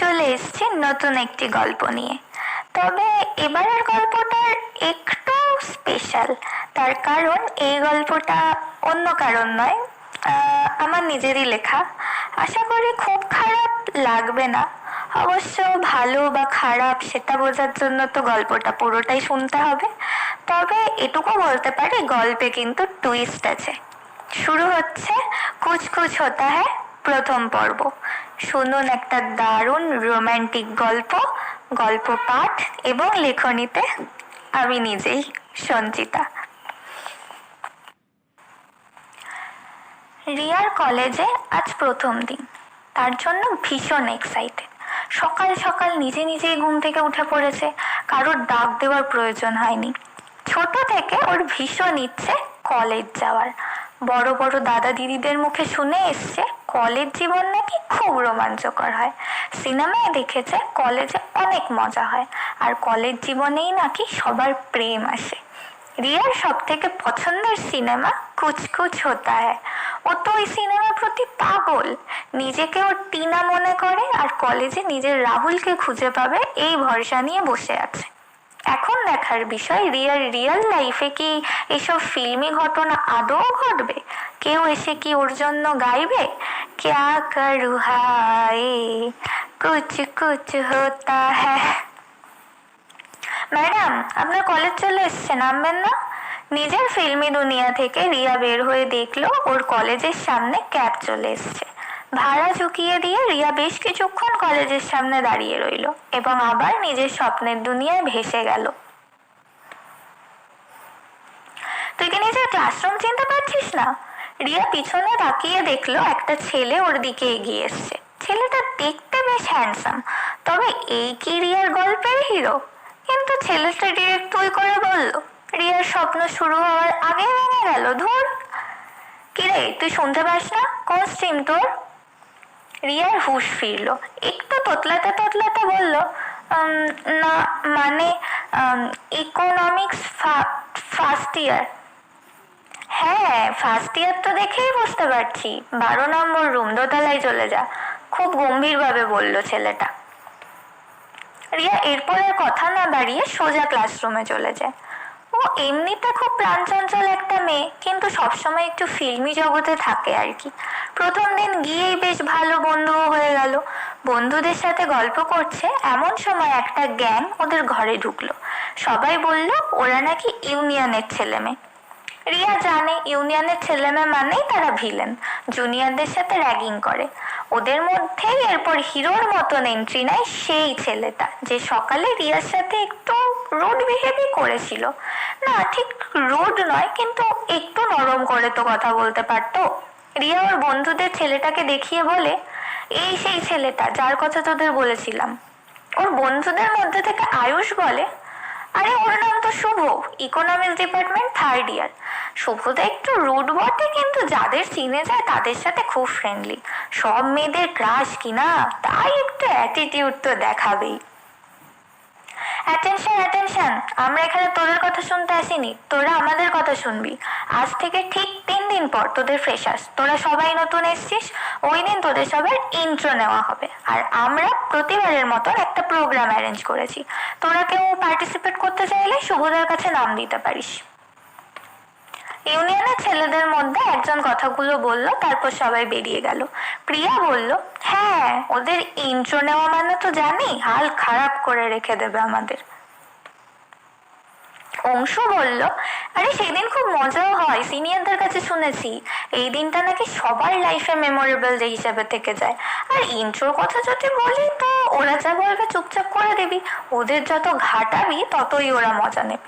চলে এসেছি নতুন একটি গল্প নিয়ে। তবে এবারের গল্পটার একটু স্পেশাল, তার কারণ এই গল্পটা অন্য কারণ নয়, আমার নিজেরই লেখা। আশা করি খুব খারাপ লাগবে না। অবশ্য ভালো বা খারাপ সেটা বোঝার জন্য তো গল্পটা পুরোটাই শুনতে হবে। তবে এটুকু বলতে পারি, গল্পে কিন্তু টুইস্ট আছে। শুরু হচ্ছে কুছ কুছ হোতা হ্যায় প্রথম পর্ব। শুনুন একটা দারুণ রোম্যান্টিক গল্প। গল্প পাঠ এবং লেখনীতে আমি নিজেই, সঞ্চিতা। রিয়ার কলেজে আজ প্রথম দিন, তার জন্য ভীষণ এক্সাইটেড। সকাল সকাল নিজে নিজেই ঘুম থেকে উঠে পড়েছে, কারোর ডাক দেওয়ার প্রয়োজন হয়নি। ছোট থেকে ওর ভীষণ ইচ্ছে কলেজ যাওয়ার। বড় বড় দাদা দিদিদের মুখে শুনে এসছে কলেজ জীবন নাকি খুব রোমাঞ্চকর হয়। সিনেমায় দেখেছে কলেজে অনেক মজা হয়, আর কলেজ জীবনেই নাকি সবার প্রেম আসে। রিয়ার সব থেকে পছন্দের সিনেমা কুছ কুছ হোতা হ্যায়। ও তো ওই সিনেমার প্রতি পাগল। নিজেকে ওর টিনা মনে করে, আর কলেজে নিজের রাহুলকে খুঁজে পাবে এই ভরসা নিয়ে বসে আছে। এখন দেখার বিষয় রিয়ার রিয়েল লাইফে কি এসব ফিল্মি ঘটনা আদৌ ঘটবে? কেউ এসে কি ওর জন্য গাইবে, ক্যা করু হায় কুছ কুছ হোতা হ্যায়। ম্যাডাম, আপনার কলেজ চলে এসছে, নামবেন না? নিজের ফিল্মি দুনিয়া থেকে রিয়া বের হয়ে দেখলো ওর কলেজের সামনে ক্যাব চলে এসছে। ভাড়া চুকিয়ে দিয়ে রিয়া বেশ কিছুক্ষণ কলেজের সামনে দাঁড়িয়ে রইল এবং আবার নিজের স্বপ্নের দুনিয়ায় ভেসে গেল। তুই কি নিজের ক্লাসরুম চিনতে পারছিস না? রিয়া পিছনে তাকিয়ে দেখলো একটা ছেলে ওর দিকে এগিয়ে এসছে। ছেলেটা দেখতে বেশ হ্যান্ডসাম, তবে এই কি রিয়ার গল্পের হিরো? কিন্তু ছেলেটা ডিরেক্ট তুই করে বলল। রিয়ার স্বপ্ন শুরু হওয়ার আগে ভেঙে গেল। ধুর, কিরে তুই শুনতে পাস না? কোন স্ট্রিম তোর? রিয়ার হুঁশ ফিরল। একটু তোতলাতে তোতলাতে বলল, না মানে ইকোনমিক্স ফার্স্ট ইয়ার। হ্যাঁ, ফার্স্ট ইয়ার তো দেখেই বুঝতে পারছি। 12 নম্বর রুম, দোতলায় চলে যা, খুব গম্ভীরভাবে বলল ছেলেটা। রিয়া এরপরের কথা না বাড়িয়ে সোজা ক্লাসরুমে চলে যায়। ও এমনিতে খুব প্রাণচঞ্চল একটা মেয়ে, কিন্তু সবসময় একটু ফিল্মি জগতে থাকে আর কি। প্রথম দিন গিয়েই বেশ ভালো বন্ধু হয়ে গেল। বন্ধুদের সাথে গল্প করছে এমন সময় একটা গ্যাং ওদের ঘরে ঢুকলো। সবাই বলল ওরা নাকি ইউনিয়নের ছেলে মেয়ে। রিয়া জানে ইউনিয়নের ছেলে মেয়ে মানেই তারা ভিলেন, জুনিয়রদের সাথে র্যাগিং করে। ওদের মধ্যেই এরপর হিরোর মতন এন্ট্রি নেয় সেই ছেলেটা, যে সকালে রিয়ার সাথে একটু রুড বিহেভই করেছিল। না, ঠিক রুড নয়, কিন্তু একটু নরম করে তো কথা বলতে পারতো। রিয়া ওর বন্ধুদের ছেলেটাকে দেখিয়ে বলে, এই সেই ছেলেটা যার কথা তোদের বলেছিলাম। ওর বন্ধুদের মধ্যে থেকে আয়ুষ বলে, আরে ওর নাম তো শুভ, ইকোনমিক্স ডিপার্টমেন্ট থার্ড ইয়ার। শুভদা একটু রুড বটে, কিন্তু যাদের চিনে যায় তাদের সাথে খুব ফ্রেন্ডলি। সব মেয়েদের ক্রাশ কিনা, তাই একটু অ্যাটিটিউড তো দেখাবেই। অ্যাটেনশন অ্যাটেনশন, আমরা এখানে তোদের কথা শুনতে আসিনি, তোরা আমাদের কথা শুনবি। আজ থেকে ঠিক 3 দিন পর তোদের ফ্রেশার্স, তোরা সবাই নতুন এসছিস। ওই দিন তোদের সবার ইন্ট্রো নেওয়া হবে, আর আমরা প্রতিবারের মতন একটা প্রোগ্রাম অ্যারেঞ্জ করেছি। তোরা কেউ পার্টিসিপেট করতে চাইলে শুভদার কাছে নাম দিতে পারিস। ইউনিয়নের ছেলেদের মধ্যে একজন কথাগুলো বলল, তারপর সবাই বেরিয়ে গেল। প্রিয়া বলল, হ্যাঁ, ওদের ইন্ট্রো নেওয়া মানে তো জানি হাল খারাপ করে রেখে দেবে আমাদের। অংশু বলল, আরে সেদিন খুব মজাও হয়, সিনিয়রদের কাছে শুনেছি এই দিনটা নাকি সবার লাইফে মেমোরেবল ডে হিসেবে থেকে যায়। আর ইন্ট্রোর কথা যদি বলি তো ওরা যা বলবে চুপচাপ করে দিবি, ওদের যত ঘাটাবি ততই ওরা মজা নেবে।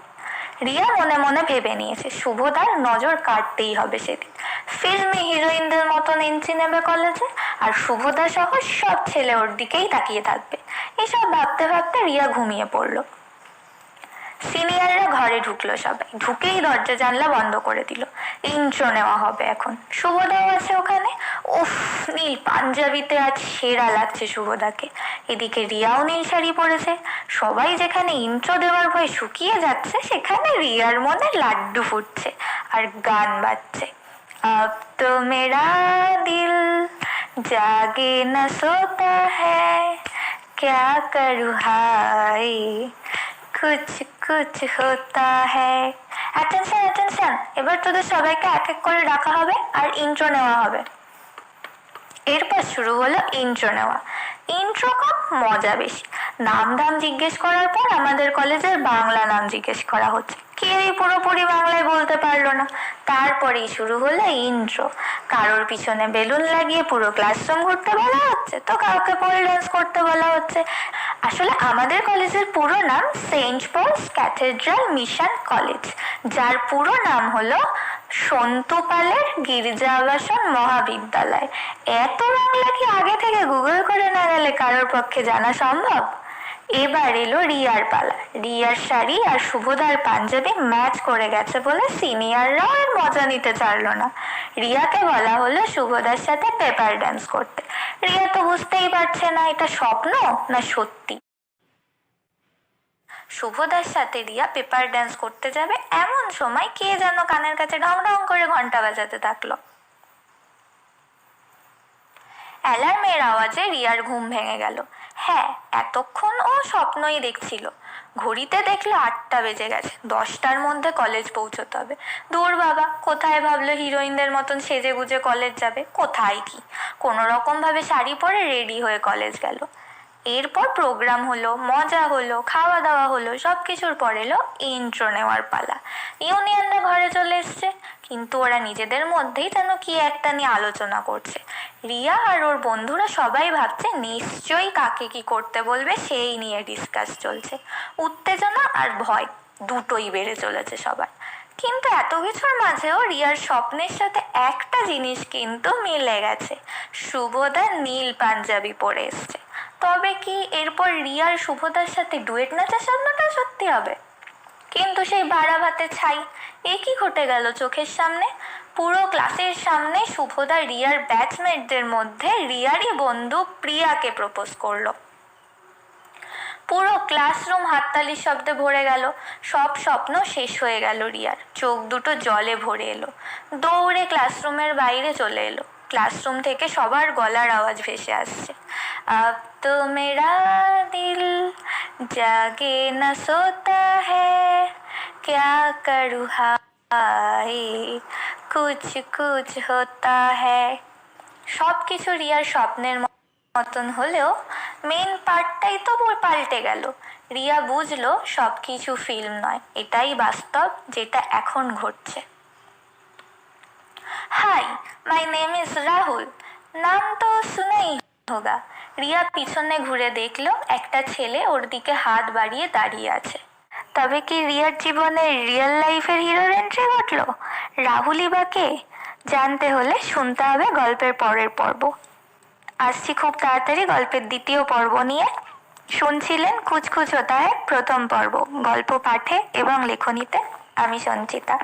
রিয়া মনে মনে ভেবে নিয়েছে শুভদার নজর কাটতেই হবে সেদিন। ফিল্মি হিরোইনদের মতন এন্ট্রি নেবে কলেজে, আর শুভদা সহ সব ছেলে ওর দিকেই তাকিয়ে থাকবে। এসব ভাবতে ভাবতে রিয়া ঘুমিয়ে পড়লো। সিনিয়ররা ঘরে ঢুকলো, সবাই ঢুকেই দরজা জানলা বন্ধ করে দিল। ইন্ট্রো নেওয়া হবে এখন, শুভদাও আছে ওখানে। উফ, নীল পাঞ্জাবিতে আজ সেরা লাগছে শুভদাকে। এদিকে রিয়াও নীল শাড়ি পরেছে। সবাই যেখানে ইন্ট্রো দেওয়ার ভয় শুকিয়ে যাচ্ছে, সেখানে রিয়ার মনে লাড্ডু ফুটছে আর গান বাজছে। अब तो मेरा दिल जागे न सोता है, क्या करूँ हाय कुछ कुछ होता है। অ্যাটেনশন অ্যাটেনশন, এবার তোদের সবাইকে এক এক করে ডাকা হবে আর ইন্ট্রো নেওয়া হবে। এরপর শুরু হলো ইন্ট্রো নেওয়া। ইন্ট্রো কম, মজা বেশি। নাম ধাম জিজ্ঞেস করার পর আমাদের কলেজের বাংলা নাম জিজ্ঞেস করা হচ্ছে, কেউই পুরোপুরি বাংলায় বলতে পারলো না। তারপরেই শুরু হলো ইন্ট্রো। কারোর পিছনে বেলুন লাগিয়ে পুরো ক্লাসরুম ঘুরতে বলা হচ্ছে, তো কাউকে পোল ডান্স করতে বলা হচ্ছে। আসলে আমাদের কলেজের পুরো নাম Saint Paul's Cathedral Mission College, যার পুরো নাম হলো সন্তু পালের গির্জা আবাসন মহাবিদ্যালয়। এত বাংলা কি আগে থেকে গুগল করে না গেলে কারোর পক্ষে জানা সম্ভব? এবার এলো রিয়ার পালা। রিয়ার শাড়ি আর শুভদার পাঞ্জাবি ম্যাচ করে গেছে বলে সিনিয়ররাও আর মজা নিতে চাইলো না। রিয়াকে বলা হলো শুভদার সাথে পেপার ডান্স করতে। রিয়া তো বুঝতেই পারছে না এটা স্বপ্ন না সত্যি। শুভদার সাথে রিয়া পেপার ডান্স করতে যাবে এমন সময় কে যেন কানের কাছে ঢং ঢং করে ঘন্টা বাজাতে থাকলো। অ্যালার্মের আওয়াজে রিয়ার ঘুম ভেঙে গেল। হ্যাঁ, এতক্ষণ ও স্বপ্নই দেখছিল। ঘড়িতে দেখলো 8টা বেজে গেছে, 10টার মধ্যে কলেজ পৌঁছতে হবে। দূর বাবা, কোথায় ভাবলো হিরোইনদের মতন সেজে গুজে কলেজ যাবে, কোথায় কি। কোনো রকম ভাবে শাড়ি পরে রেডি হয়ে কলেজ গেল। এরপর প্রোগ্রাম হলো, মজা হলো, খাওয়া দাওয়া হলো, সব কিছুর পর এলো ইন্ট্রো নেওয়ার পালা। ইউনিয়নরা ঘরে চলে এসছে, কিন্তু ওরা নিজেদের মধ্যেই যেন কি একটা নিয়ে আলোচনা করছে। রিয়া আর ওর বন্ধুরা সবাই ভাবছে নিশ্চয়ই কাকে কি করতে বলবে সেই নিয়ে ডিসকাস চলছে। উত্তেজনা আর ভয় দুটোই বেড়ে চলেছে সবার। কিন্তু এত কিছুর মাঝেও রিয়ার স্বপ্নের সাথে একটা জিনিস কিন্তু মিলে গেছে, শুভদা নীল পাঞ্জাবি পরে এসছে। তবে কি এরপর রিয়ার শুভদার সাথে ডুয়েট নাচার স্বপ্নটা সত্যি হবে? কিন্তু সেই বাড়াবাতে ছাই, এ কি ঘটে গেল চোখের সামনে? পুরো ক্লাসের সামনে শুভদা রিয়ার ব্যাচমেটদের মধ্যে রিয়ারই বন্ধু প্রিয়াকে প্রপোজ করলো। পুরো ক্লাসরুম হাততালির শব্দে ভরে গেল। সব স্বপ্ন শেষ হয়ে গেল রিয়ার, চোখ দুটো জলে ভরে এলো। দৌড়ে ক্লাসরুমের বাইরে চলে এলো। ক্লাসরুম থেকে সবার গলার আওয়াজ ভেসে আসছে, अब तो मेरा दिल जागे न सोता है, क्या करूँ हाय कुछ कुछ होता है। সব কিছু রিয়ার স্বপ্নের মতন হলেও মেন পার্টটাই তো পাল্টে গেল। রিয়া বুঝলো সব কিছু ফিল্ম নয়, এটাই বাস্তব যেটা এখন ঘটছে। Hi, my name is Rahul, নাম তো শুনেই হোগা। রিয়া পিছনে ঘুরে দেখলো একটা ছেলে ওর দিকে হাত বাড়িয়ে দাঁড়িয়ে আছে। তবে কি রিয়ার জীবনে রিয়েল লাইফের হিরোর এন্ট্রি ঘটলো? রাহুলই বা কে? জানতে হলে শুনতে হবে গল্পের পরের পর্ব। আসছি খুব তাড়াতাড়ি গল্পের দ্বিতীয় পর্ব নিয়ে। শুনছিলেন কুছ কুছ হোতা হ্যায় প্রথম পর্ব। গল্প পাঠে এবং লেখনীতে আমি সঞ্চিতা।